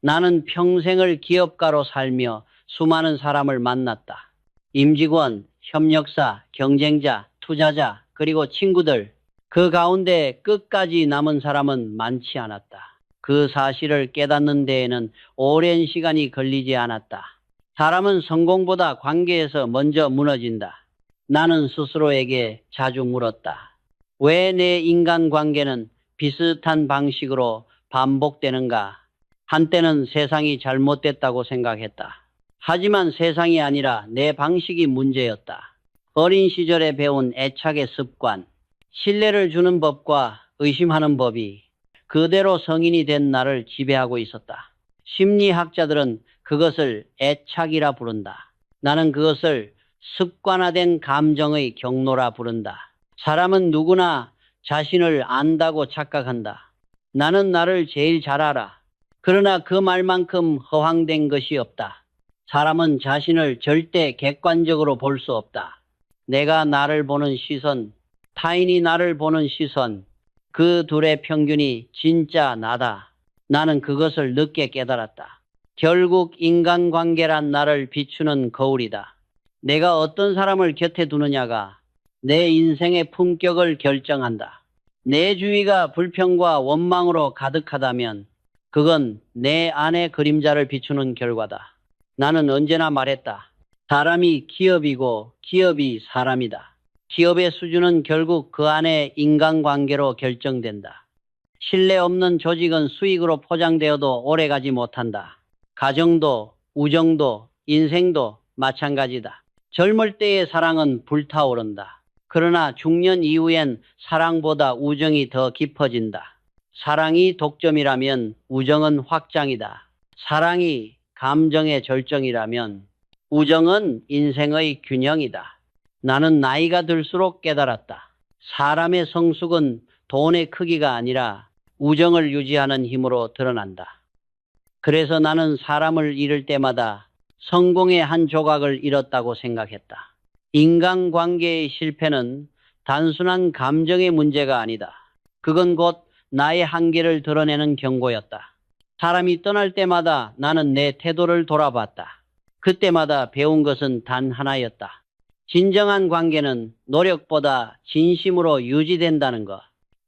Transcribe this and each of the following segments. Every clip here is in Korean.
나는 평생을 기업가로 살며 수많은 사람을 만났다. 임직원, 협력사, 경쟁자, 투자자, 그리고 친구들. 그 가운데 끝까지 남은 사람은 많지 않았다. 그 사실을 깨닫는 데에는 오랜 시간이 걸리지 않았다. 사람은 성공보다 관계에서 먼저 무너진다. 나는 스스로에게 자주 물었다. 왜 내 인간관계는 비슷한 방식으로 반복되는가? 한때는 세상이 잘못됐다고 생각했다. 하지만 세상이 아니라 내 방식이 문제였다. 어린 시절에 배운 애착의 습관, 신뢰를 주는 법과 의심하는 법이 그대로 성인이 된 나를 지배하고 있었다. 심리학자들은 그것을 애착이라 부른다. 나는 그것을 습관화된 감정의 경로라 부른다. 사람은 누구나 자신을 안다고 착각한다. 나는 나를 제일 잘 알아. 그러나 그 말만큼 허황된 것이 없다. 사람은 자신을 절대 객관적으로 볼 수 없다. 내가 나를 보는 시선, 타인이 나를 보는 시선, 그 둘의 평균이 진짜 나다. 나는 그것을 늦게 깨달았다. 결국 인간관계란 나를 비추는 거울이다. 내가 어떤 사람을 곁에 두느냐가 내 인생의 품격을 결정한다. 내 주위가 불평과 원망으로 가득하다면 그건 내 안의 그림자를 비추는 결과다. 나는 언제나 말했다. 사람이 기업이고 기업이 사람이다. 기업의 수준은 결국 그 안의 인간관계로 결정된다. 신뢰 없는 조직은 수익으로 포장되어도 오래가지 못한다. 가정도, 우정도, 인생도 마찬가지다. 젊을 때의 사랑은 불타오른다. 그러나 중년 이후엔 사랑보다 우정이 더 깊어진다. 사랑이 독점이라면 우정은 확장이다. 사랑이 감정의 절정이라면 우정은 인생의 균형이다. 나는 나이가 들수록 깨달았다. 사람의 성숙은 돈의 크기가 아니라 우정을 유지하는 힘으로 드러난다. 그래서 나는 사람을 잃을 때마다 성공의 한 조각을 잃었다고 생각했다. 인간관계의 실패는 단순한 감정의 문제가 아니다. 그건 곧 나의 한계를 드러내는 경고였다. 사람이 떠날 때마다 나는 내 태도를 돌아봤다. 그때마다 배운 것은 단 하나였다. 진정한 관계는 노력보다 진심으로 유지된다는 것.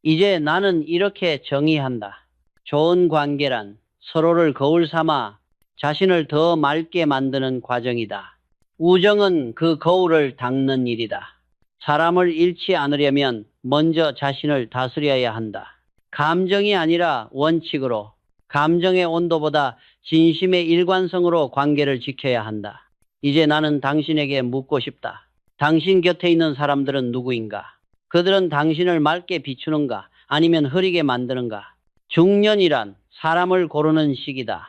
이제 나는 이렇게 정의한다. 좋은 관계란 서로를 거울 삼아 자신을 더 맑게 만드는 과정이다. 우정은 그 거울을 닦는 일이다. 사람을 잃지 않으려면 먼저 자신을 다스려야 한다. 감정이 아니라 원칙으로, 감정의 온도보다 진심의 일관성으로 관계를 지켜야 한다. 이제 나는 당신에게 묻고 싶다. 당신 곁에 있는 사람들은 누구인가? 그들은 당신을 맑게 비추는가? 아니면 흐리게 만드는가? 중년이란 사람을 고르는 시기다.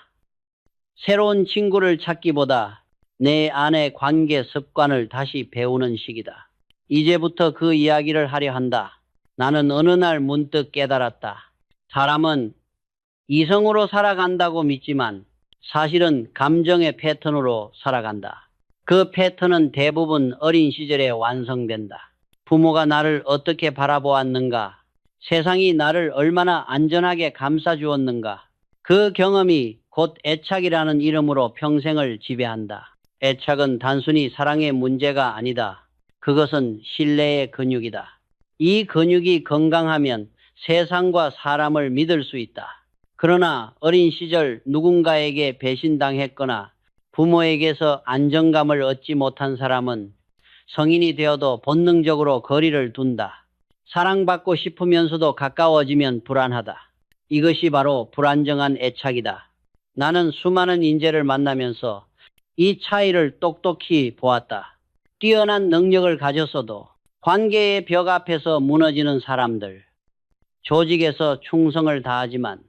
새로운 친구를 찾기보다 내 안의 관계 습관을 다시 배우는 시기다. 이제부터 그 이야기를 하려 한다. 나는 어느 날 문득 깨달았다. 사람은 이성으로 살아간다고 믿지만 사실은 감정의 패턴으로 살아간다. 그 패턴은 대부분 어린 시절에 완성된다. 부모가 나를 어떻게 바라보았는가? 세상이 나를 얼마나 안전하게 감싸주었는가? 그 경험이 곧 애착이라는 이름으로 평생을 지배한다. 애착은 단순히 사랑의 문제가 아니다. 그것은 신뢰의 근육이다. 이 근육이 건강하면 세상과 사람을 믿을 수 있다. 그러나 어린 시절 누군가에게 배신당했거나 부모에게서 안정감을 얻지 못한 사람은 성인이 되어도 본능적으로 거리를 둔다. 사랑받고 싶으면서도 가까워지면 불안하다. 이것이 바로 불안정한 애착이다. 나는 수많은 인재를 만나면서 이 차이를 똑똑히 보았다. 뛰어난 능력을 가졌어도 관계의 벽 앞에서 무너지는 사람들, 조직에서 충성을 다하지만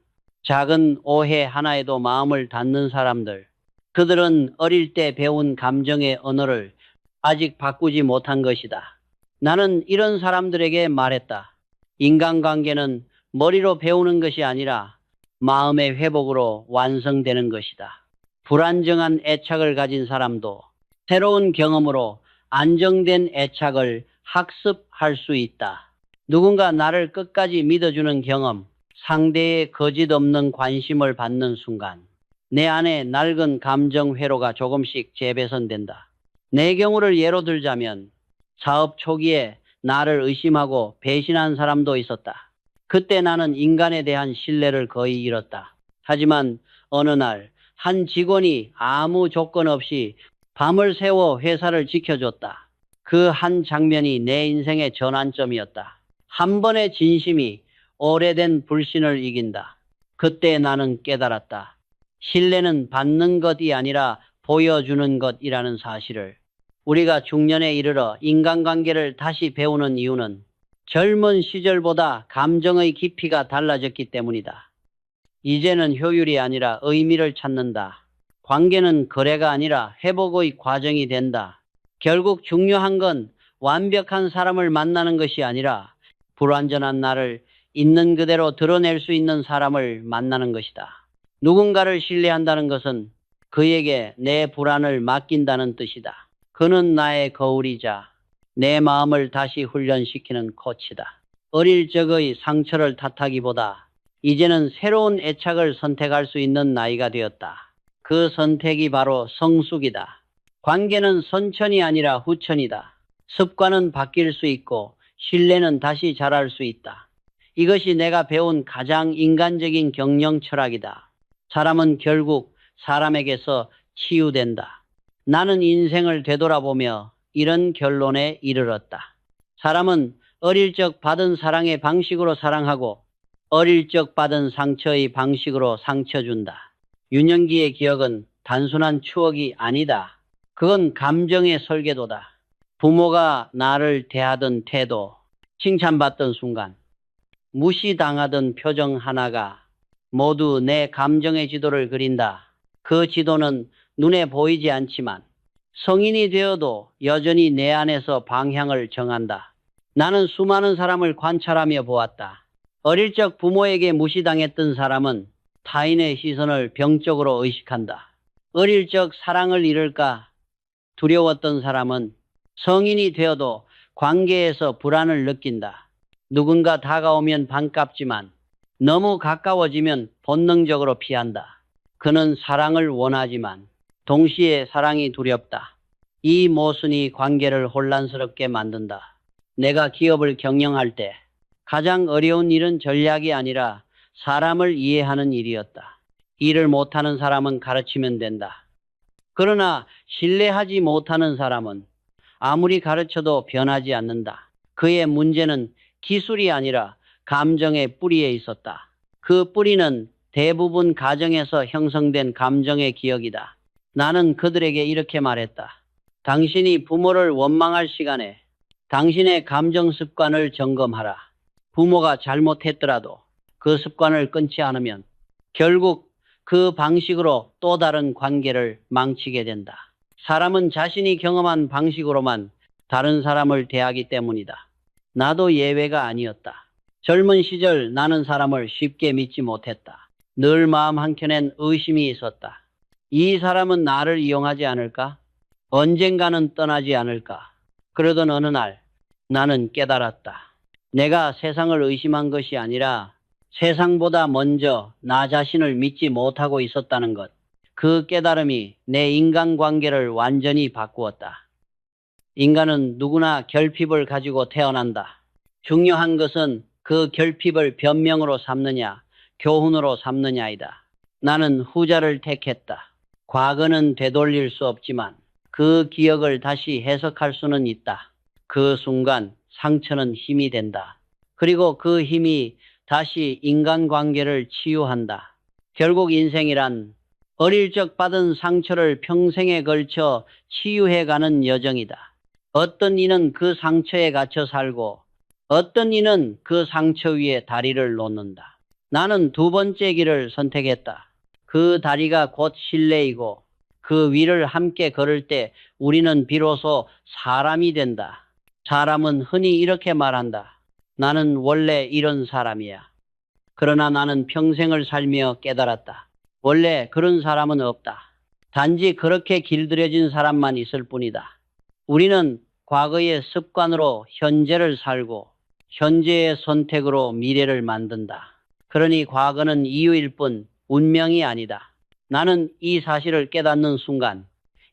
작은 오해 하나에도 마음을 닫는 사람들, 그들은 어릴 때 배운 감정의 언어를 아직 바꾸지 못한 것이다. 나는 이런 사람들에게 말했다. 인간관계는 머리로 배우는 것이 아니라 마음의 회복으로 완성되는 것이다. 불안정한 애착을 가진 사람도 새로운 경험으로 안정된 애착을 학습할 수 있다. 누군가 나를 끝까지 믿어주는 경험, 상대의 거짓 없는 관심을 받는 순간, 내 안에 낡은 감정 회로가 조금씩 재배선된다. 내 경우를 예로 들자면 사업 초기에 나를 의심하고 배신한 사람도 있었다. 그때 나는 인간에 대한 신뢰를 거의 잃었다. 하지만 어느 날 한 직원이 아무 조건 없이 밤을 새워 회사를 지켜줬다. 그 한 장면이 내 인생의 전환점이었다. 한 번의 진심이 오래된 불신을 이긴다. 그때 나는 깨달았다. 신뢰는 받는 것이 아니라 보여주는 것이라는 사실을. 우리가 중년에 이르러 인간관계를 다시 배우는 이유는 젊은 시절보다 감정의 깊이가 달라졌기 때문이다. 이제는 효율이 아니라 의미를 찾는다. 관계는 거래가 아니라 회복의 과정이 된다. 결국 중요한 건 완벽한 사람을 만나는 것이 아니라 불완전한 나를 있는 그대로 드러낼 수 있는 사람을 만나는 것이다. 누군가를 신뢰한다는 것은 그에게 내 불안을 맡긴다는 뜻이다. 그는 나의 거울이자 내 마음을 다시 훈련시키는 코치다. 어릴 적의 상처를 탓하기보다 이제는 새로운 애착을 선택할 수 있는 나이가 되었다. 그 선택이 바로 성숙이다. 관계는 선천이 아니라 후천이다. 습관은 바뀔 수 있고 신뢰는 다시 자랄 수 있다. 이것이 내가 배운 가장 인간적인 경영 철학이다. 사람은 결국 사람에게서 치유된다. 나는 인생을 되돌아보며 이런 결론에 이르렀다. 사람은 어릴 적 받은 사랑의 방식으로 사랑하고 어릴 적 받은 상처의 방식으로 상처 준다. 유년기의 기억은 단순한 추억이 아니다. 그건 감정의 설계도다. 부모가 나를 대하던 태도, 칭찬받던 순간, 무시당하던 표정 하나가 모두 내 감정의 지도를 그린다. 그 지도는 눈에 보이지 않지만 성인이 되어도 여전히 내 안에서 방향을 정한다. 나는 수많은 사람을 관찰하며 보았다. 어릴 적 부모에게 무시당했던 사람은 타인의 시선을 병적으로 의식한다. 어릴 적 사랑을 잃을까 두려웠던 사람은 성인이 되어도 관계에서 불안을 느낀다. 누군가 다가오면 반갑지만 너무 가까워지면 본능적으로 피한다. 그는 사랑을 원하지만 동시에 사랑이 두렵다. 이 모순이 관계를 혼란스럽게 만든다. 내가 기업을 경영할 때 가장 어려운 일은 전략이 아니라 사람을 이해하는 일이었다. 일을 못하는 사람은 가르치면 된다. 그러나 신뢰하지 못하는 사람은 아무리 가르쳐도 변하지 않는다. 그의 문제는 기술이 아니라 감정의 뿌리에 있었다. 그 뿌리는 대부분 가정에서 형성된 감정의 기억이다. 나는 그들에게 이렇게 말했다. 당신이 부모를 원망할 시간에 당신의 감정 습관을 점검하라. 부모가 잘못했더라도 그 습관을 끊지 않으면 결국 그 방식으로 또 다른 관계를 망치게 된다. 사람은 자신이 경험한 방식으로만 다른 사람을 대하기 때문이다. 나도 예외가 아니었다. 젊은 시절 나는 사람을 쉽게 믿지 못했다. 늘 마음 한켠엔 의심이 있었다. 이 사람은 나를 이용하지 않을까? 언젠가는 떠나지 않을까? 그러던 어느 날 나는 깨달았다. 내가 세상을 의심한 것이 아니라 세상보다 먼저 나 자신을 믿지 못하고 있었다는 것. 그 깨달음이 내 인간관계를 완전히 바꾸었다. 인간은 누구나 결핍을 가지고 태어난다. 중요한 것은 그 결핍을 변명으로 삼느냐, 교훈으로 삼느냐이다. 나는 후자를 택했다. 과거는 되돌릴 수 없지만 그 기억을 다시 해석할 수는 있다. 그 순간 상처는 힘이 된다. 그리고 그 힘이 다시 인간관계를 치유한다. 결국 인생이란 어릴 적 받은 상처를 평생에 걸쳐 치유해가는 여정이다. 어떤 이는 그 상처에 갇혀 살고 어떤 이는 그 상처 위에 다리를 놓는다. 나는 두 번째 길을 선택했다. 그 다리가 곧 신뢰이고 그 위를 함께 걸을 때 우리는 비로소 사람이 된다. 사람은 흔히 이렇게 말한다. 나는 원래 이런 사람이야. 그러나 나는 평생을 살며 깨달았다. 원래 그런 사람은 없다. 단지 그렇게 길들여진 사람만 있을 뿐이다. 우리는 과거의 습관으로 현재를 살고 현재의 선택으로 미래를 만든다. 그러니 과거는 이유일 뿐 운명이 아니다. 나는 이 사실을 깨닫는 순간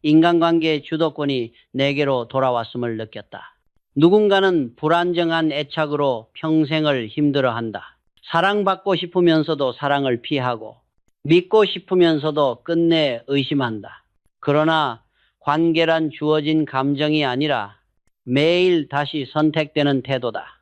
인간관계의 주도권이 내게로 돌아왔음을 느꼈다. 누군가는 불안정한 애착으로 평생을 힘들어한다. 사랑받고 싶으면서도 사랑을 피하고 믿고 싶으면서도 끝내 의심한다. 그러나 관계란 주어진 감정이 아니라 매일 다시 선택되는 태도다.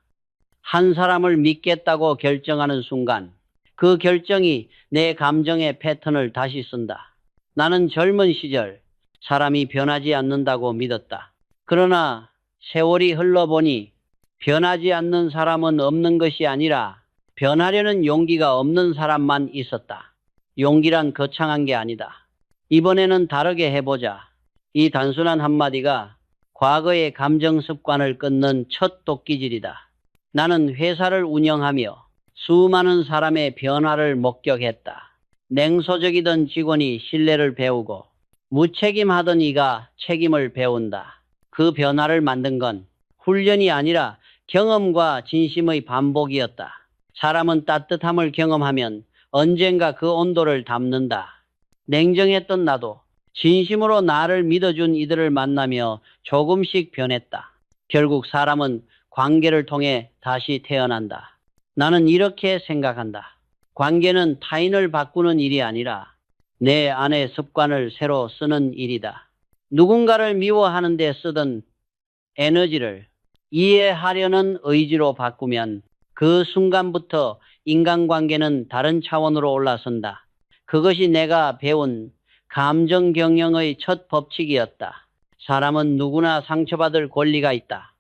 한 사람을 믿겠다고 결정하는 순간 그 결정이 내 감정의 패턴을 다시 쓴다. 나는 젊은 시절 사람이 변하지 않는다고 믿었다. 그러나 세월이 흘러보니 변하지 않는 사람은 없는 것이 아니라 변하려는 용기가 없는 사람만 있었다. 용기란 거창한 게 아니다. 이번에는 다르게 해보자. 이 단순한 한마디가 과거의 감정 습관을 끊는 첫 도끼질이다. 나는 회사를 운영하며 수많은 사람의 변화를 목격했다. 냉소적이던 직원이 신뢰를 배우고 무책임하던 이가 책임을 배운다. 그 변화를 만든 건 훈련이 아니라 경험과 진심의 반복이었다. 사람은 따뜻함을 경험하면 언젠가 그 온도를 담는다. 냉정했던 나도 진심으로 나를 믿어준 이들을 만나며 조금씩 변했다. 결국 사람은 관계를 통해 다시 태어난다. 나는 이렇게 생각한다. 관계는 타인을 바꾸는 일이 아니라 내 안의 습관을 새로 쓰는 일이다. 누군가를 미워하는 데 쓰던 에너지를 이해하려는 의지로 바꾸면 그 순간부터 인간관계는 다른 차원으로 올라선다. 그것이 내가 배운 감정 경영의 첫 법칙이었다. 사람은 누구나 상처받을 권리가 있다.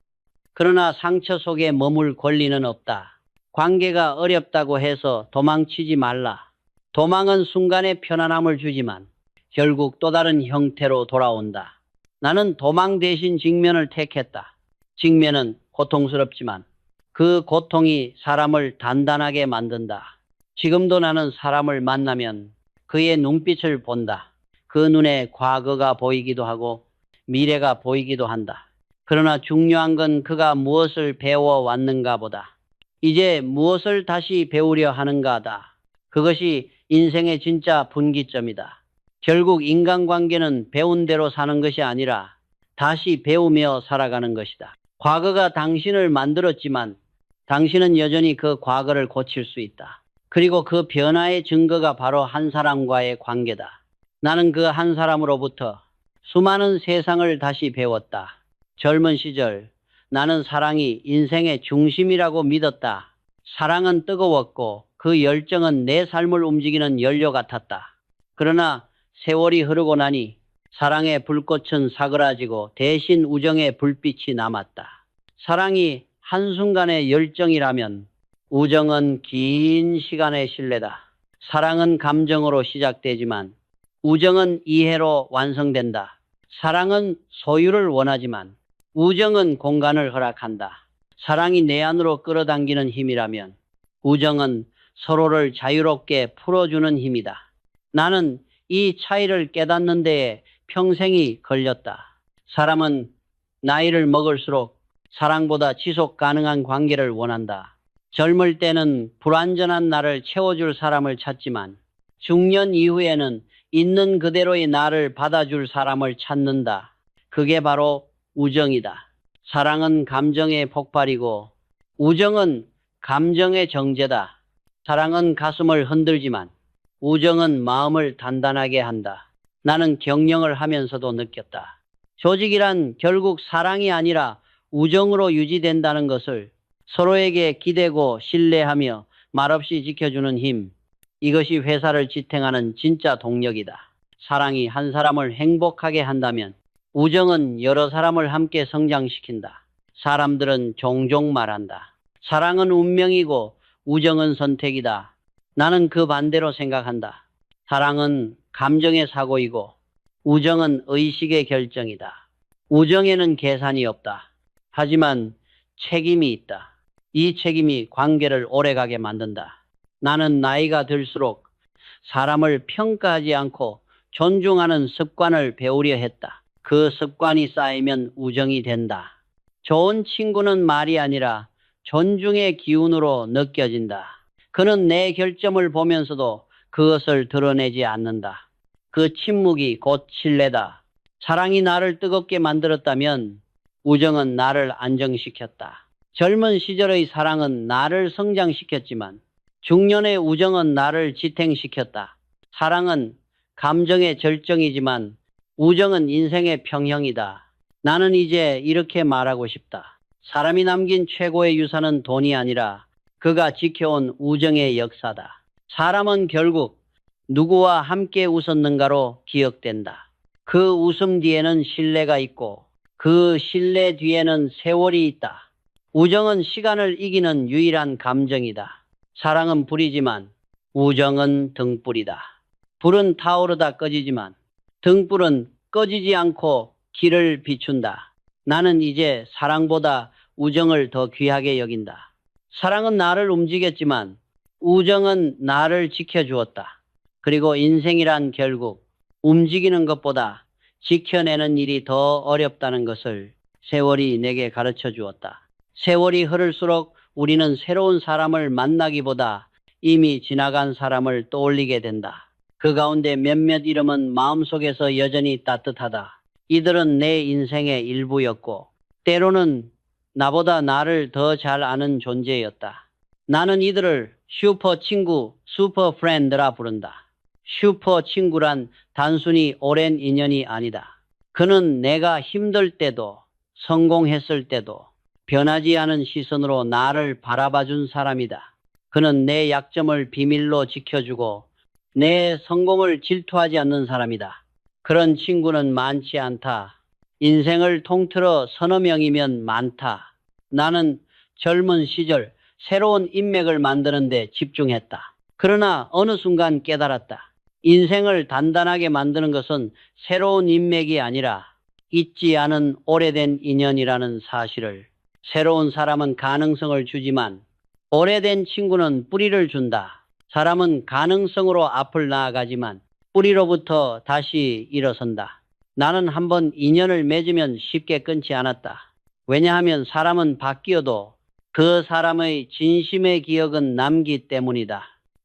그러나 상처 속에 머물 권리는 없다. 관계가 어렵다고 해서 도망치지 말라. 도망은 순간의 편안함을 주지만 결국 또 다른 형태로 돌아온다. 나는 도망 대신 직면을 택했다. 직면은 고통스럽지만 그 고통이 사람을 단단하게 만든다. 지금도 나는 사람을 만나면 그의 눈빛을 본다. 그 눈에 과거가 보이기도 하고 미래가 보이기도 한다. 그러나 중요한 건 그가 무엇을 배워왔는가 보다. 이제 무엇을 다시 배우려 하는가다. 그것이 인생의 진짜 분기점이다. 결국 인간관계는 배운 대로 사는 것이 아니라 다시 배우며 살아가는 것이다. 과거가 당신을 만들었지만 당신은 여전히 그 과거를 고칠 수 있다. 그리고 그 변화의 증거가 바로 한 사람과의 관계다. 나는 그 한 사람으로부터 수많은 세상을 다시 배웠다. 젊은 시절 나는 사랑이 인생의 중심이라고 믿었다. 사랑은 뜨거웠고 그 열정은 내 삶을 움직이는 연료 같았다. 그러나 세월이 흐르고 나니 사랑의 불꽃은 사그라지고 대신 우정의 불빛이 남았다. 사랑이 한순간의 열정이라면 우정은 긴 시간의 신뢰다. 사랑은 감정으로 시작되지만 우정은 이해로 완성된다. 사랑은 소유를 원하지만 우정은 공간을 허락한다. 사랑이 내 안으로 끌어당기는 힘이라면 우정은 서로를 자유롭게 풀어주는 힘이다. 나는 이 차이를 깨닫는 데에 평생이 걸렸다. 사람은 나이를 먹을수록 사랑보다 지속 가능한 관계를 원한다. 젊을 때는 불완전한 나를 채워줄 사람을 찾지만 중년 이후에는 있는 그대로의 나를 받아줄 사람을 찾는다. 그게 바로 우정이다. 사랑은 감정의 폭발이고 우정은 감정의 정제다. 사랑은 가슴을 흔들지만 우정은 마음을 단단하게 한다. 나는 경영을 하면서도 느꼈다. 조직이란 결국 사랑이 아니라 우정으로 유지된다는 것을 서로에게 기대고 신뢰하며 말없이 지켜주는 힘. 이것이 회사를 지탱하는 진짜 동력이다. 사랑이 한 사람을 행복하게 한다면 우정은 여러 사람을 함께 성장시킨다. 사람들은 종종 말한다. 사랑은 운명이고 우정은 선택이다. 나는 그 반대로 생각한다. 사랑은 감정의 사고이고 우정은 의식의 결정이다. 우정에는 계산이 없다. 하지만 책임이 있다. 이 책임이 관계를 오래가게 만든다. 나는 나이가 들수록 사람을 평가하지 않고 존중하는 습관을 배우려 했다. 그 습관이 쌓이면 우정이 된다. 좋은 친구는 말이 아니라 존중의 기운으로 느껴진다. 그는 내 결점을 보면서도 그것을 드러내지 않는다. 그 침묵이 곧 신뢰다. 사랑이 나를 뜨겁게 만들었다면 우정은 나를 안정시켰다. 젊은 시절의 사랑은 나를 성장시켰지만 중년의 우정은 나를 지탱시켰다. 사랑은 감정의 절정이지만 우정은 인생의 평형이다. 나는 이제 이렇게 말하고 싶다. 사람이 남긴 최고의 유산은 돈이 아니라 그가 지켜온 우정의 역사다. 사람은 결국 누구와 함께 웃었는가로 기억된다. 그 웃음 뒤에는 신뢰가 있고 그 신뢰 뒤에는 세월이 있다. 우정은 시간을 이기는 유일한 감정이다. 사랑은 불이지만 우정은 등불이다. 불은 타오르다 꺼지지만 등불은 꺼지지 않고 길을 비춘다. 나는 이제 사랑보다 우정을 더 귀하게 여긴다. 사랑은 나를 움직였지만 우정은 나를 지켜주었다. 그리고 인생이란 결국 움직이는 것보다 지켜내는 일이 더 어렵다는 것을 세월이 내게 가르쳐 주었다. 세월이 흐를수록 우리는 새로운 사람을 만나기보다 이미 지나간 사람을 떠올리게 된다. 그 가운데 몇몇 이름은 마음속에서 여전히 따뜻하다. 이들은 내 인생의 일부였고 때로는 나보다 나를 더 잘 아는 존재였다. 나는 이들을 슈퍼 친구, 슈퍼 프렌드라 부른다. 슈퍼 친구란 단순히 오랜 인연이 아니다. 그는 내가 힘들 때도 성공했을 때도 변하지 않은 시선으로 나를 바라봐준 사람이다. 그는 내 약점을 비밀로 지켜주고 내 성공을 질투하지 않는 사람이다. 그런 친구는 많지 않다. 인생을 통틀어 서너 명이면 많다. 나는 젊은 시절 새로운 인맥을 만드는 데 집중했다. 그러나 어느 순간 깨달았다. 인생을 단단하게 만드는 것은 새로운 인맥이 아니라 잊지 않은 오래된 인연이라는 사실을. 새로운 사람은 가능성을 주지만 오래된 친구는 뿌리를 준다. 사람은 가능성으로 앞을 나아가지만 뿌리로부터 다시 일어선다. 나는 한번 인연을 맺으면 쉽게 끊지 않았다. 왜냐하면 사람은 바뀌어도 그 사람의 진심의 기억은 남기 때문이다.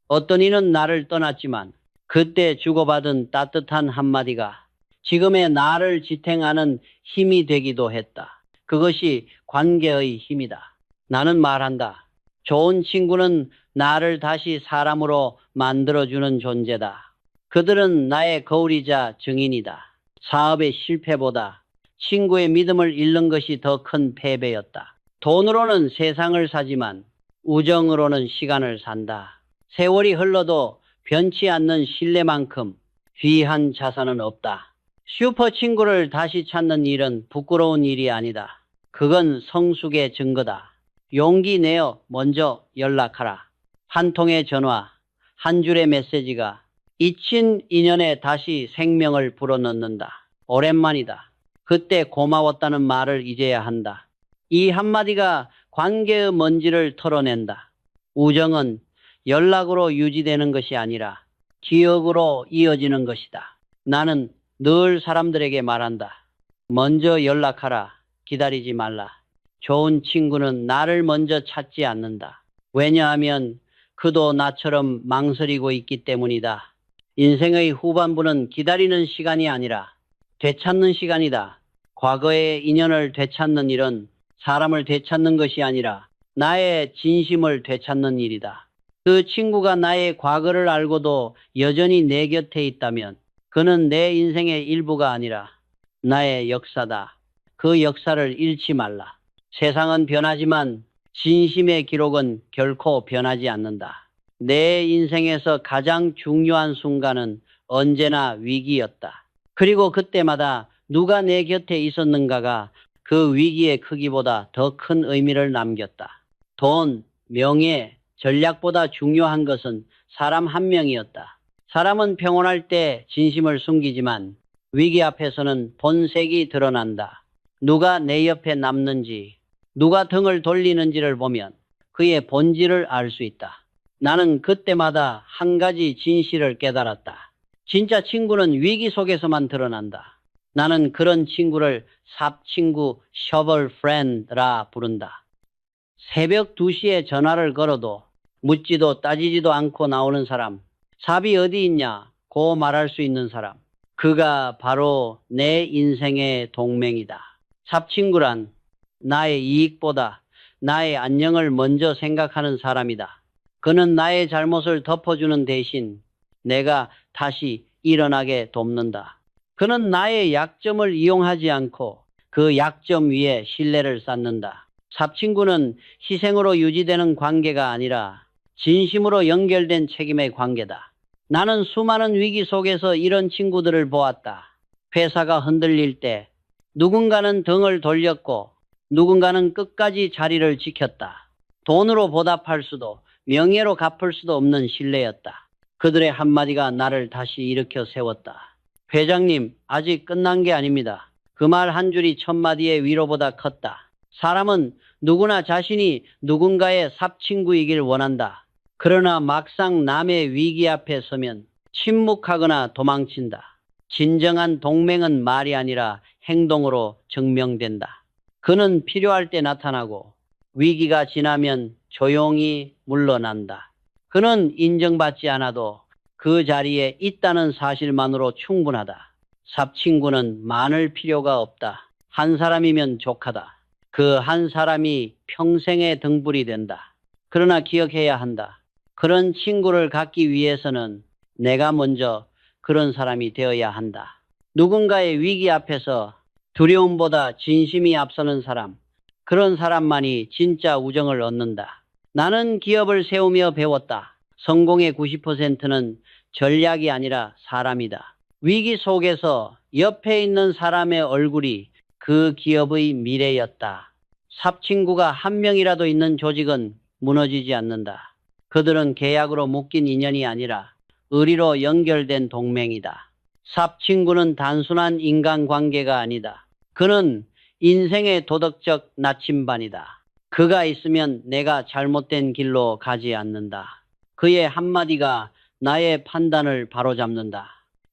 어떤 이는 나를 떠났지만 그때 주고받은 따뜻한 한마디가 지금의 나를 지탱하는 힘이 되기도 했다. 그것이 관계의 힘이다. 나는 말한다. 좋은 친구는 나를 다시 사람으로 만들어주는 존재다. 그들은 나의 거울이자 증인이다. 사업의 실패보다 친구의 믿음을 잃는 것이 더 큰 패배였다. 돈으로는 세상을 사지만 우정으로는 시간을 산다. 세월이 흘러도 변치 않는 신뢰만큼 귀한 자산은 없다. 슈퍼 친구를 다시 찾는 일은 부끄러운 일이 아니다. 그건 성숙의 증거다. 용기 내어 먼저 연락하라. 한 통의 전화, 한 줄의 메시지가 잊힌 인연에 다시 생명을 불어넣는다. 오랜만이다. 그때 고마웠다는 말을 이제야 한다. 이 한마디가 관계의 먼지를 털어낸다. 우정은 연락으로 유지되는 것이 아니라 기억으로 이어지는 것이다. 나는 늘 사람들에게 말한다. 먼저 연락하라. 기다리지 말라. 좋은 친구는 나를 먼저 찾지 않는다. 왜냐하면 그도 나처럼 망설이고 있기 때문이다. 인생의 후반부는 기다리는 시간이 아니라 되찾는 시간이다. 과거의 인연을 되찾는 일은 사람을 되찾는 것이 아니라 나의 진심을 되찾는 일이다. 그 친구가 나의 과거를 알고도 여전히 내 곁에 있다면 그는 내 인생의 일부가 아니라 나의 역사다. 그 역사를 잃지 말라. 세상은 변하지만 진심의 기록은 결코 변하지 않는다. 내 인생에서 가장 중요한 순간은 언제나 위기였다. 그리고 그때마다 누가 내 곁에 있었는가가 그 위기의 크기보다 더 큰 의미를 남겼다. 돈, 명예, 전략보다 중요한 것은 사람 한 명이었다. 사람은 평온할 때 진심을 숨기지만 위기 앞에서는 본색이 드러난다. 누가 내 옆에 남는지, 누가 등을 돌리는지를 보면 그의 본질을 알 수 있다. 나는 그때마다 한 가지 진실을 깨달았다. 진짜 친구는 위기 속에서만 드러난다. 나는 그런 친구를 삽친구, shovel friend라 부른다. 새벽 2시에 전화를 걸어도 묻지도 따지지도 않고 나오는 사람. 삽이 어디 있냐? 고 말할 수 있는 사람. 그가 바로 내 인생의 동맹이다. 삽친구란 나의 이익보다 나의 안녕을 먼저 생각하는 사람이다. 그는 나의 잘못을 덮어주는 대신 내가 다시 일어나게 돕는다. 그는 나의 약점을 이용하지 않고 그 약점 위에 신뢰를 쌓는다. 삽친구는 희생으로 유지되는 관계가 아니라 진심으로 연결된 책임의 관계다. 나는 수많은 위기 속에서 이런 친구들을 보았다. 회사가 흔들릴 때 누군가는 등을 돌렸고 누군가는 끝까지 자리를 지켰다. 돈으로 보답할 수도 명예로 갚을 수도 없는 신뢰였다. 그들의 한마디가 나를 다시 일으켜 세웠다. 회장님, 아직 끝난 게 아닙니다. 그 말 한 줄이 천마디의 위로보다 컸다. 사람은 누구나 자신이 누군가의 삽친구이길 원한다. 그러나 막상 남의 위기 앞에 서면 침묵하거나 도망친다. 진정한 동맹은 말이 아니라 행동으로 증명된다. 그는 필요할 때 나타나고 위기가 지나면 조용히 물러난다. 그는 인정받지 않아도 그 자리에 있다는 사실만으로 충분하다. 삽친구는 많을 필요가 없다. 한 사람이면 족하다. 그 한 사람이 평생의 등불이 된다. 그러나 기억해야 한다. 그런 친구를 갖기 위해서는 내가 먼저 그런 사람이 되어야 한다. 누군가의 위기 앞에서 두려움보다 진심이 앞서는 사람, 그런 사람만이 진짜 우정을 얻는다. 나는 기업을 세우며 배웠다. 성공의 90%는 전략이 아니라 사람이다. 위기 속에서 옆에 있는 사람의 얼굴이 그 기업의 미래였다. 삽친구가 한 명이라도 있는 조직은 무너지지 않는다. 그들은 계약으로 묶인 인연이 아니라 의리로 연결된 동맹이다. 삽친구는 단순한 인간관계가 아니다. 그는 인생의 도덕적 나침반이다. 그가 있으면 내가 잘못된 길로 가지 않는다. 그의 한마디가 나의 판단을 바로잡는다.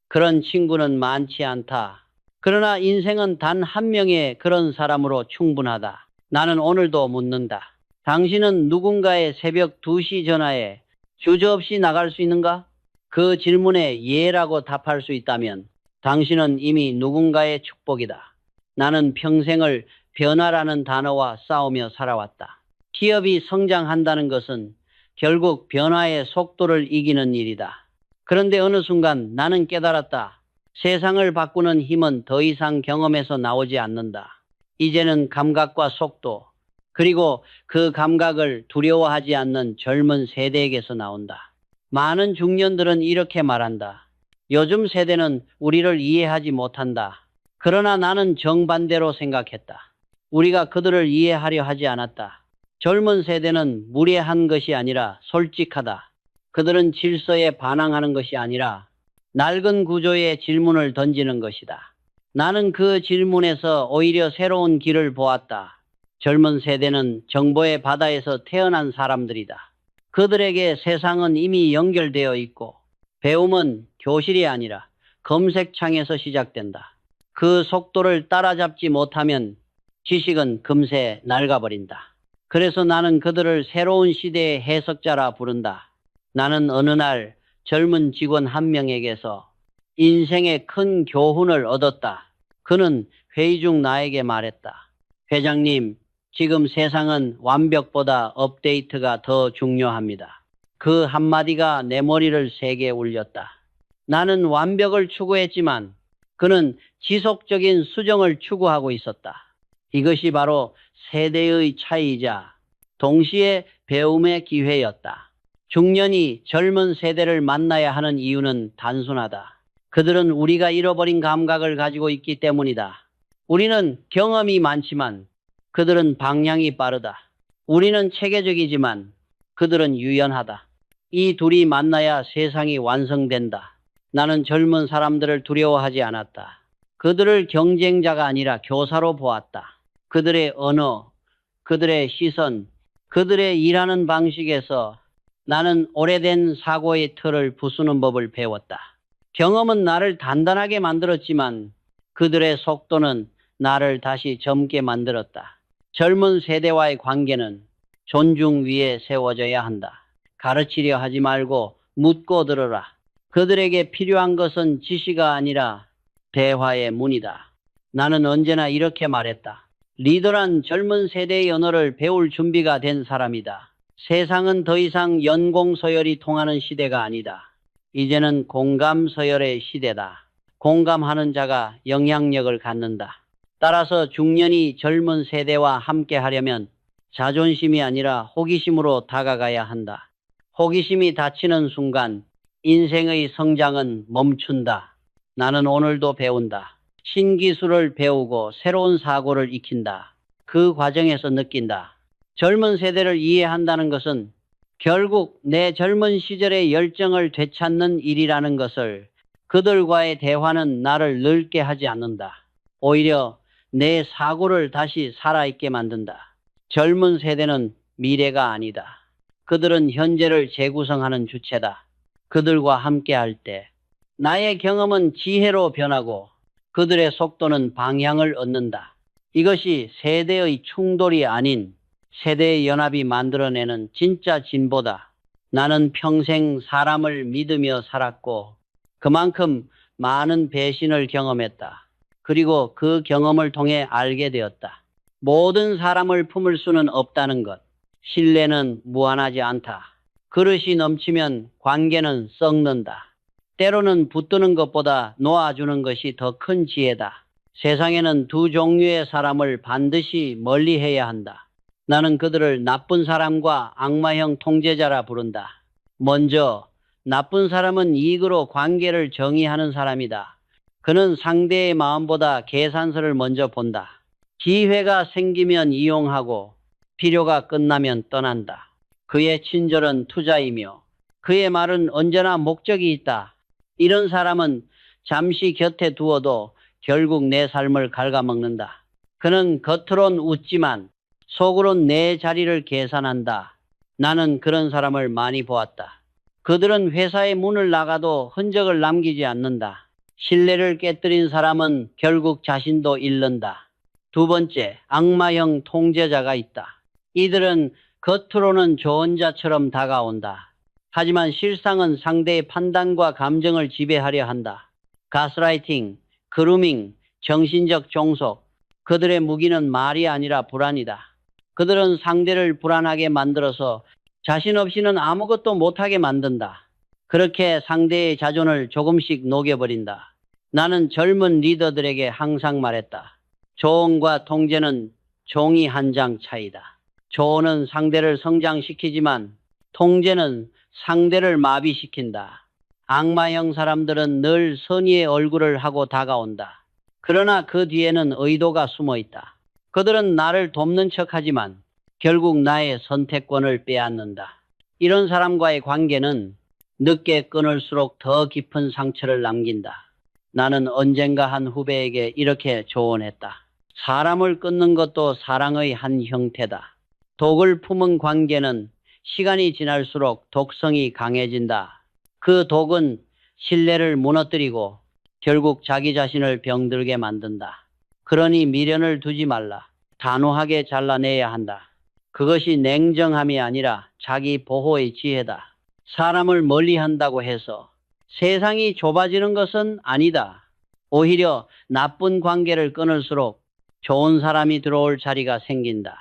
그런 친구는 많지 않다. 그러나 인생은 단 한 명의 그런 사람으로 충분하다. 나는 오늘도 묻는다. 당신은 누군가의 새벽 2시 전화에 주저없이 나갈 수 있는가? 그 질문에 예라고 답할 수 있다면 당신은 이미 누군가의 축복이다. 나는 평생을 변화라는 단어와 싸우며 살아왔다. 기업이 성장한다는 것은 결국 변화의 속도를 이기는 일이다. 그런데 어느 순간 나는 깨달았다. 세상을 바꾸는 힘은 더 이상 경험에서 나오지 않는다. 이제는 감각과 속도, 그리고 그 감각을 두려워하지 않는 젊은 세대에게서 나온다. 많은 중년들은 이렇게 말한다. 요즘 세대는 우리를 이해하지 못한다. 그러나 나는 정반대로 생각했다. 우리가 그들을 이해하려 하지 않았다. 젊은 세대는 무례한 것이 아니라 솔직하다. 그들은 질서에 반항하는 것이 아니라 낡은 구조의 질문을 던지는 것이다. 나는 그 질문에서 오히려 새로운 길을 보았다. 젊은 세대는 정보의 바다에서 태어난 사람들이다. 그들에게 세상은 이미 연결되어 있고 배움은 교실이 아니라 검색창에서 시작된다. 그 속도를 따라잡지 못하면 지식은 금세 낡아버린다. 그래서 나는 그들을 새로운 시대의 해석자라 부른다. 나는 어느 날 젊은 직원 한 명에게서 인생의 큰 교훈을 얻었다. 그는 회의 중 나에게 말했다. 회장님, 지금 세상은 완벽보다 업데이트가 더 중요합니다. 그 한마디가 내 머리를 세게 울렸다. 나는 완벽을 추구했지만 그는 지속적인 수정을 추구하고 있었다. 이것이 바로 세대의 차이이자 동시에 배움의 기회였다. 중년이 젊은 세대를 만나야 하는 이유는 단순하다. 그들은 우리가 잃어버린 감각을 가지고 있기 때문이다. 우리는 경험이 많지만 그들은 방향이 빠르다. 우리는 체계적이지만 그들은 유연하다. 이 둘이 만나야 세상이 완성된다. 나는 젊은 사람들을 두려워하지 않았다. 그들을 경쟁자가 아니라 교사로 보았다. 그들의 언어, 그들의 시선, 그들의 일하는 방식에서 나는 오래된 사고의 틀을 부수는 법을 배웠다. 경험은 나를 단단하게 만들었지만 그들의 속도는 나를 다시 젊게 만들었다. 젊은 세대와의 관계는 존중 위에 세워져야 한다. 가르치려 하지 말고 묻고 들어라. 그들에게 필요한 것은 지시가 아니라 대화의 문이다. 나는 언제나 이렇게 말했다. 리더란 젊은 세대의 언어를 배울 준비가 된 사람이다. 세상은 더 이상 연공 서열이 통하는 시대가 아니다. 이제는 공감 서열의 시대다. 공감하는 자가 영향력을 갖는다. 따라서 중년이 젊은 세대와 함께 하려면 자존심이 아니라 호기심으로 다가가야 한다. 호기심이 닫히는 순간 인생의 성장은 멈춘다. 나는 오늘도 배운다. 신기술을 배우고 새로운 사고를 익힌다. 그 과정에서 느낀다. 젊은 세대를 이해한다는 것은 결국 내 젊은 시절의 열정을 되찾는 일이라는 것을, 그들과의 대화는 나를 늙게 하지 않는다. 오히려 내 사고를 다시 살아있게 만든다. 젊은 세대는 미래가 아니다. 그들은 현재를 재구성하는 주체다. 그들과 함께할 때 나의 경험은 지혜로 변하고 그들의 속도는 방향을 얻는다. 이것이 세대의 충돌이 아닌 세대의 연합이 만들어내는 진짜 진보다. 나는 평생 사람을 믿으며 살았고 그만큼 많은 배신을 경험했다. 그리고 그 경험을 통해 알게 되었다. 모든 사람을 품을 수는 없다는 것. 신뢰는 무한하지 않다. 그릇이 넘치면 관계는 썩는다. 때로는 붙드는 것보다 놓아주는 것이 더 큰 지혜다. 세상에는 두 종류의 사람을 반드시 멀리해야 한다. 나는 그들을 나쁜 사람과 악마형 통제자라 부른다. 먼저, 나쁜 사람은 이익으로 관계를 정의하는 사람이다. 그는 상대의 마음보다 계산서를 먼저 본다. 기회가 생기면 이용하고 필요가 끝나면 떠난다. 그의 친절은 투자이며 그의 말은 언제나 목적이 있다. 이런 사람은 잠시 곁에 두어도 결국 내 삶을 갉아먹는다. 그는 겉으론 웃지만 속으론 내 자리를 계산한다. 나는 그런 사람을 많이 보았다. 그들은 회사의 문을 나가도 흔적을 남기지 않는다. 신뢰를 깨뜨린 사람은 결국 자신도 잃는다. 두 번째, 악마형 통제자가 있다. 이들은 겉으로는 좋은 자처럼 다가온다. 하지만 실상은 상대의 판단과 감정을 지배하려 한다. 가스라이팅, 그루밍, 정신적 종속. 그들의 무기는 말이 아니라 불안이다. 그들은 상대를 불안하게 만들어서 자신 없이는 아무것도 못하게 만든다. 그렇게 상대의 자존을 조금씩 녹여버린다. 나는 젊은 리더들에게 항상 말했다. 조언과 통제는 종이 한 장 차이다. 조언은 상대를 성장시키지만 통제는 상대를 마비시킨다. 악마형 사람들은 늘 선의의 얼굴을 하고 다가온다. 그러나 그 뒤에는 의도가 숨어 있다. 그들은 나를 돕는 척하지만 결국 나의 선택권을 빼앗는다. 이런 사람과의 관계는 늦게 끊을수록 더 깊은 상처를 남긴다. 나는 언젠가 한 후배에게 이렇게 조언했다. 사람을 끊는 것도 사랑의 한 형태다. 독을 품은 관계는 시간이 지날수록 독성이 강해진다. 그 독은 신뢰를 무너뜨리고 결국 자기 자신을 병들게 만든다. 그러니 미련을 두지 말라. 단호하게 잘라내야 한다. 그것이 냉정함이 아니라 자기 보호의 지혜다. 사람을 멀리한다고 해서 세상이 좁아지는 것은 아니다. 오히려 나쁜 관계를 끊을수록 좋은 사람이 들어올 자리가 생긴다.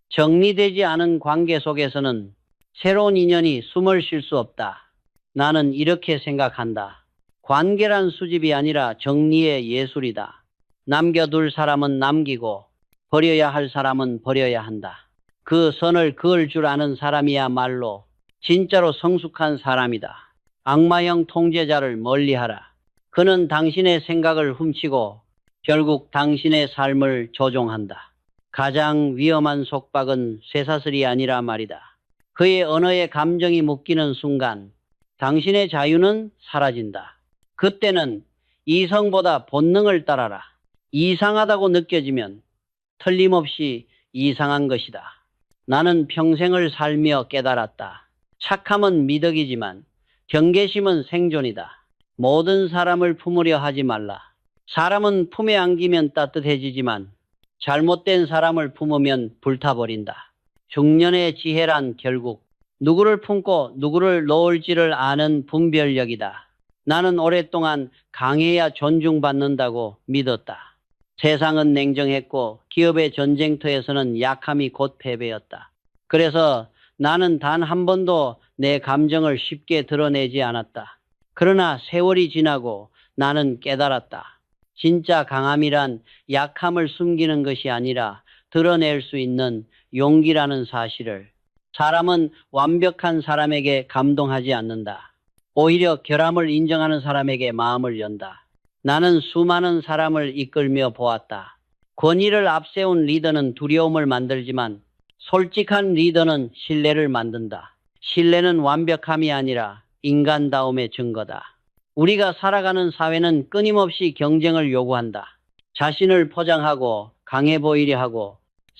정리되지 않은 관계 속에서는 새로운 인연이 숨을 쉴 수 없다. 나는 이렇게 생각한다. 관계란 수집이 아니라 정리의 예술이다. 남겨둘 사람은 남기고 버려야 할 사람은 버려야 한다. 그 선을 그을 줄 아는 사람이야말로 진짜로 성숙한 사람이다. 악마형 통제자를 멀리하라. 그는 당신의 생각을 훔치고 결국 당신의 삶을 조종한다. 가장 위험한 속박은 쇠사슬이 아니라 말이다. 그의 언어에 감정이 묶이는 순간 당신의 자유는 사라진다. 그때는 이성보다 본능을 따라라. 이상하다고 느껴지면 틀림없이 이상한 것이다. 나는 평생을 살며 깨달았다. 착함은 미덕이지만 경계심은 생존이다. 모든 사람을 품으려 하지 말라. 사람은 품에 안기면 따뜻해지지만 잘못된 사람을 품으면 불타버린다. 중년의 지혜란 결국 누구를 품고 누구를 놓을지를 아는 분별력이다. 나는 오랫동안 강해야 존중받는다고 믿었다. 세상은 냉정했고 기업의 전쟁터에서는 약함이 곧 패배였다. 그래서 나는 단 한 번도 내 감정을 쉽게 드러내지 않았다. 그러나 세월이 지나고 나는 깨달았다. 진짜 강함이란 약함을 숨기는 것이 아니라 드러낼 수 있는 용기라는 사실을. 사람은 완벽한 사람에게 감동하지 않는다. 오히려 결함을 인정하는 사람에게 마음을 연다. 나는 수많은 사람을 이끌며 보았다. 권위를 앞세운 리더는 두려움을 만들지만 솔직한 리더는 신뢰를 만든다. 신뢰는 완벽함이 아니라 인간다움의 증거다. 우리가 살아가는 사회는 끊임없이 경쟁을 요구한다. 자신을 포장하고 강해 보이려 하고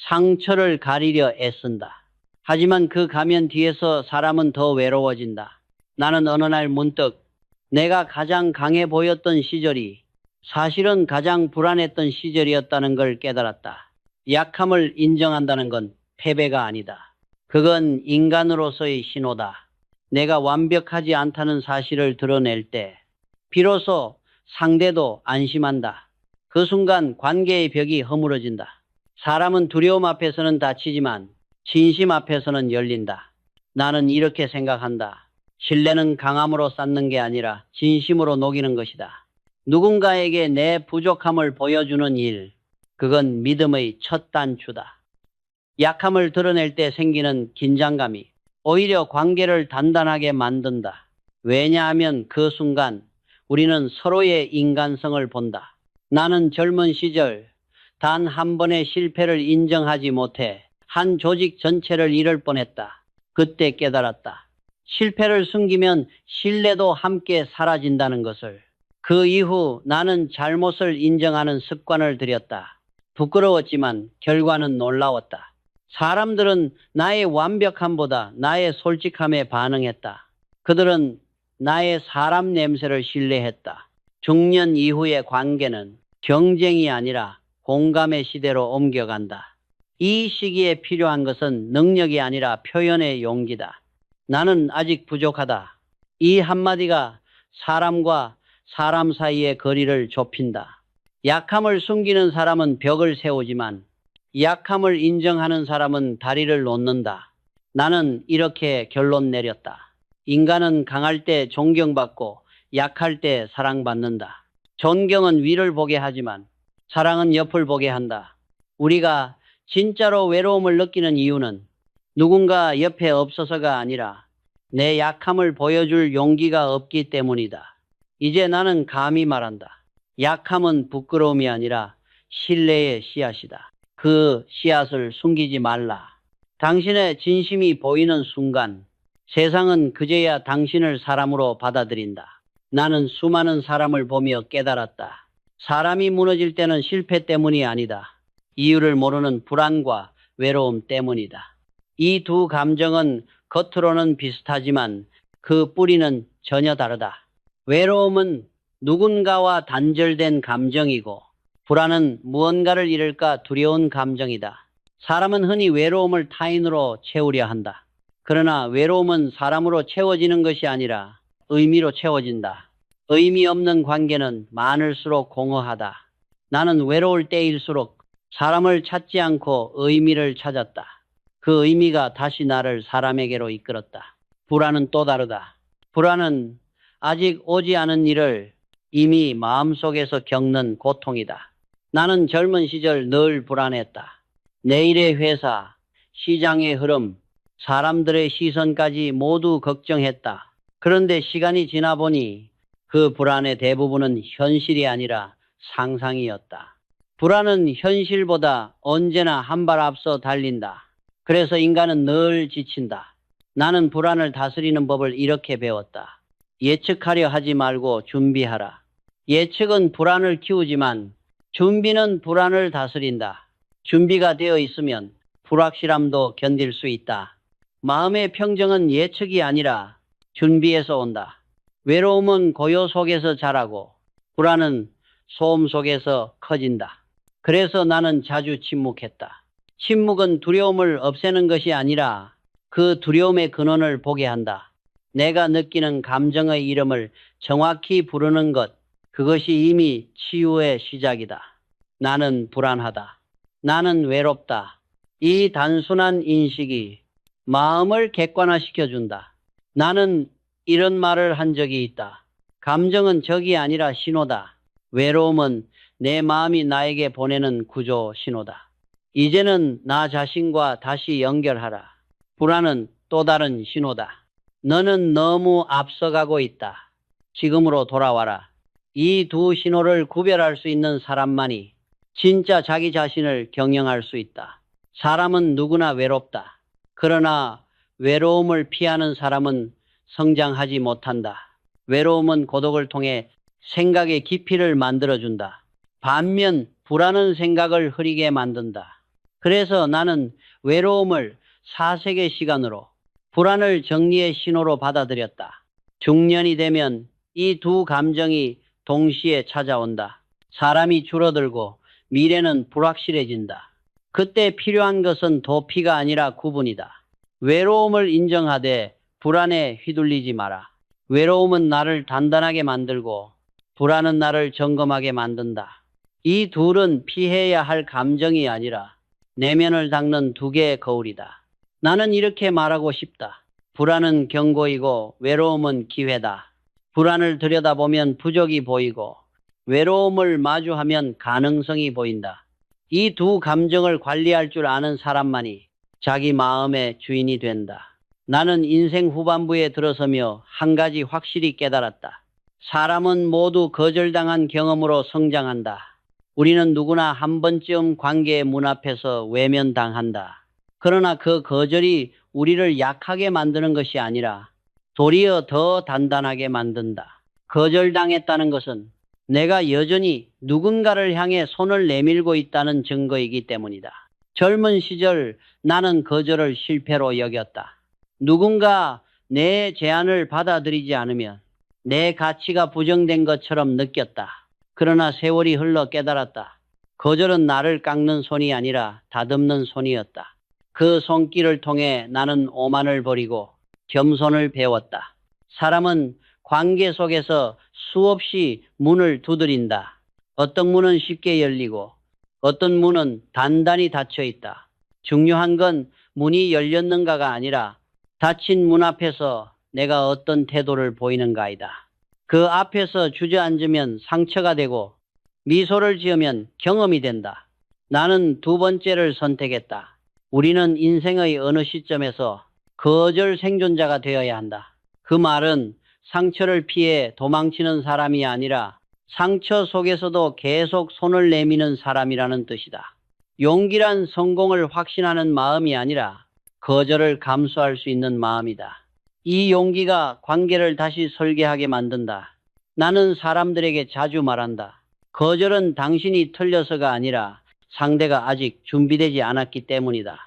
상처를 가리려 애쓴다. 하지만 그 가면 뒤에서 사람은 더 외로워진다. 나는 어느 날 문득 내가 가장 강해 보였던 시절이 사실은 가장 불안했던 시절이었다는 걸 깨달았다. 약함을 인정한다는 건 패배가 아니다. 그건 인간으로서의 신호다. 내가 완벽하지 않다는 사실을 드러낼 때 비로소 상대도 안심한다. 그 순간 관계의 벽이 허물어진다. 사람은 두려움 앞에서는 다치지만 진심 앞에서는 열린다. 나는 이렇게 생각한다. 신뢰는 강함으로 쌓는 게 아니라 진심으로 녹이는 것이다. 누군가에게 내 부족함을 보여주는 일, 그건 믿음의 첫 단추다. 약함을 드러낼 때 생기는 긴장감이 오히려 관계를 단단하게 만든다. 왜냐하면 그 순간 우리는 서로의 인간성을 본다. 나는 젊은 시절 단 한 번의 실패를 인정하지 못해 한 조직 전체를 잃을 뻔했다. 그때 깨달았다. 실패를 숨기면 신뢰도 함께 사라진다는 것을. 그 이후 나는 잘못을 인정하는 습관을 들였다. 부끄러웠지만 결과는 놀라웠다. 사람들은 나의 완벽함보다 나의 솔직함에 반응했다. 그들은 나의 사람 냄새를 신뢰했다. 중년 이후의 관계는 경쟁이 아니라 공감의 시대로 옮겨간다. 이 시기에 필요한 것은 능력이 아니라 표현의 용기다. 나는 아직 부족하다. 이 한마디가 사람과 사람 사이의 거리를 좁힌다. 약함을 숨기는 사람은 벽을 세우지만 약함을 인정하는 사람은 다리를 놓는다. 나는 이렇게 결론 내렸다. 인간은 강할 때 존경받고 약할 때 사랑받는다. 존경은 위를 보게 하지만 사랑은 옆을 보게 한다. 우리가 진짜로 외로움을 느끼는 이유는 누군가 옆에 없어서가 아니라 내 약함을 보여줄 용기가 없기 때문이다. 이제 나는 감히 말한다. 약함은 부끄러움이 아니라 신뢰의 씨앗이다. 그 씨앗을 숨기지 말라. 당신의 진심이 보이는 순간 세상은 그제야 당신을 사람으로 받아들인다. 나는 수많은 사람을 보며 깨달았다. 사람이 무너질 때는 실패 때문이 아니다. 이유를 모르는 불안과 외로움 때문이다. 이 두 감정은 겉으로는 비슷하지만 그 뿌리는 전혀 다르다. 외로움은 누군가와 단절된 감정이고 불안은 무언가를 잃을까 두려운 감정이다. 사람은 흔히 외로움을 타인으로 채우려 한다. 그러나 외로움은 사람으로 채워지는 것이 아니라 의미로 채워진다. 의미 없는 관계는 많을수록 공허하다. 나는 외로울 때일수록 사람을 찾지 않고 의미를 찾았다. 그 의미가 다시 나를 사람에게로 이끌었다. 불안은 또 다르다. 불안은 아직 오지 않은 일을 이미 마음속에서 겪는 고통이다. 나는 젊은 시절 늘 불안했다. 내일의 회사, 시장의 흐름, 사람들의 시선까지 모두 걱정했다. 그런데 시간이 지나 보니 그 불안의 대부분은 현실이 아니라 상상이었다. 불안은 현실보다 언제나 한 발 앞서 달린다. 그래서 인간은 늘 지친다. 나는 불안을 다스리는 법을 이렇게 배웠다. 예측하려 하지 말고 준비하라. 예측은 불안을 키우지만 준비는 불안을 다스린다. 준비가 되어 있으면 불확실함도 견딜 수 있다. 마음의 평정은 예측이 아니라 준비에서 온다. 외로움은 고요 속에서 자라고 불안은 소음 속에서 커진다. 그래서 나는 자주 침묵했다. 침묵은 두려움을 없애는 것이 아니라 그 두려움의 근원을 보게 한다. 내가 느끼는 감정의 이름을 정확히 부르는 것, 그것이 이미 치유의 시작이다. 나는 불안하다. 나는 외롭다. 이 단순한 인식이 마음을 객관화시켜준다. 나는 이런 말을 한 적이 있다. 감정은 적이 아니라 신호다. 외로움은 내 마음이 나에게 보내는 구조 신호다. 이제는 나 자신과 다시 연결하라. 불안은 또 다른 신호다. 너는 너무 앞서가고 있다. 지금으로 돌아와라. 이 두 신호를 구별할 수 있는 사람만이 진짜 자기 자신을 경영할 수 있다. 사람은 누구나 외롭다. 그러나 외로움을 피하는 사람은 성장하지 못한다. 외로움은 고독을 통해 생각의 깊이를 만들어준다. 반면 불안은 생각을 흐리게 만든다. 그래서 나는 외로움을 사색의 시간으로, 불안을 정리의 신호로 받아들였다. 중년이 되면 이 두 감정이 동시에 찾아온다. 사람이 줄어들고 미래는 불확실해진다. 그때 필요한 것은 도피가 아니라 구분이다. 외로움을 인정하되 불안에 휘둘리지 마라. 외로움은 나를 단단하게 만들고 불안은 나를 점검하게 만든다. 이 둘은 피해야 할 감정이 아니라 내면을 닦는 두 개의 거울이다. 나는 이렇게 말하고 싶다. 불안은 경고이고 외로움은 기회다. 불안을 들여다보면 부족이 보이고 외로움을 마주하면 가능성이 보인다. 이 두 감정을 관리할 줄 아는 사람만이 자기 마음의 주인이 된다. 나는 인생 후반부에 들어서며 한 가지 확실히 깨달았다. 사람은 모두 거절당한 경험으로 성장한다. 우리는 누구나 한 번쯤 관계의 문 앞에서 외면당한다. 그러나 그 거절이 우리를 약하게 만드는 것이 아니라 도리어 더 단단하게 만든다. 거절당했다는 것은 내가 여전히 누군가를 향해 손을 내밀고 있다는 증거이기 때문이다. 젊은 시절 나는 거절을 실패로 여겼다. 누군가 내 제안을 받아들이지 않으면 내 가치가 부정된 것처럼 느꼈다. 그러나 세월이 흘러 깨달았다. 거절은 나를 깎는 손이 아니라 다듬는 손이었다. 그 손길을 통해 나는 오만을 버리고 겸손을 배웠다. 사람은 관계 속에서 수없이 문을 두드린다. 어떤 문은 쉽게 열리고 어떤 문은 단단히 닫혀 있다. 중요한 건 문이 열렸는가가 아니라 닫힌 문 앞에서 내가 어떤 태도를 보이는가이다. 그 앞에서 주저앉으면 상처가 되고 미소를 지으면 경험이 된다. 나는 두 번째를 선택했다. 우리는 인생의 어느 시점에서 거절 생존자가 되어야 한다. 그 말은 상처를 피해 도망치는 사람이 아니라 상처 속에서도 계속 손을 내미는 사람이라는 뜻이다. 용기란 성공을 확신하는 마음이 아니라 거절을 감수할 수 있는 마음이다. 이 용기가 관계를 다시 설계하게 만든다. 나는 사람들에게 자주 말한다. 거절은 당신이 틀려서가 아니라 상대가 아직 준비되지 않았기 때문이다.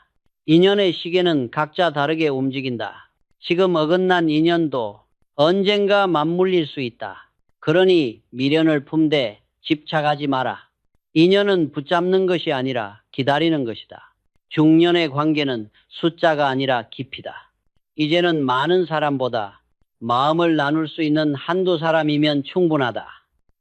인연의 시계는 각자 다르게 움직인다. 지금 어긋난 인연도 언젠가 맞물릴 수 있다. 그러니 미련을 품되 집착하지 마라. 인연은 붙잡는 것이 아니라 기다리는 것이다. 중년의 관계는 숫자가 아니라 깊이다. 이제는 많은 사람보다 마음을 나눌 수 있는 한두 사람이면 충분하다.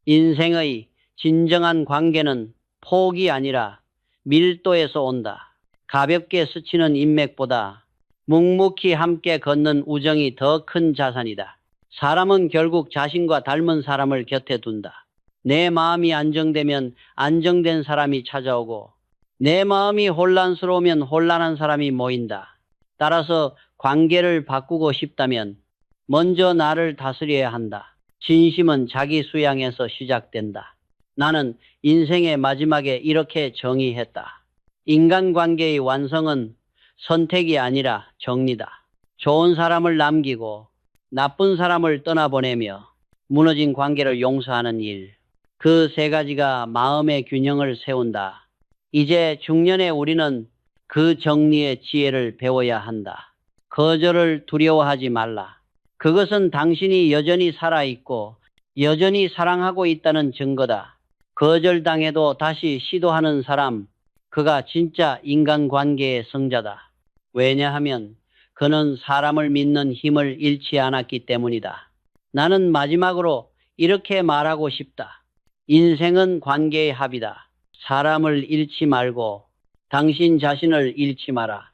인생의 진정한 관계는 폭이 아니라 밀도에서 온다. 가볍게 스치는 인맥보다 묵묵히 함께 걷는 우정이 더 큰 자산이다. 사람은 결국 자신과 닮은 사람을 곁에 둔다. 내 마음이 안정되면 안정된 사람이 찾아오고 내 마음이 혼란스러우면 혼란한 사람이 모인다. 따라서 관계를 바꾸고 싶다면 먼저 나를 다스려야 한다. 진심은 자기 수양에서 시작된다. 나는 인생의 마지막에 이렇게 정의했다. 인간관계의 완성은 선택이 아니라 정리다. 좋은 사람을 남기고 나쁜 사람을 떠나보내며 무너진 관계를 용서하는 일. 그 세 가지가 마음의 균형을 세운다. 이제 중년의 우리는 그 정리의 지혜를 배워야 한다. 거절을 두려워하지 말라. 그것은 당신이 여전히 살아있고 여전히 사랑하고 있다는 증거다. 거절당해도 다시 시도하는 사람, 그가 진짜 인간관계의 성자다. 왜냐하면 그는 사람을 믿는 힘을 잃지 않았기 때문이다. 나는 마지막으로 이렇게 말하고 싶다. 인생은 관계의 합이다. 사람을 잃지 말고 당신 자신을 잃지 마라.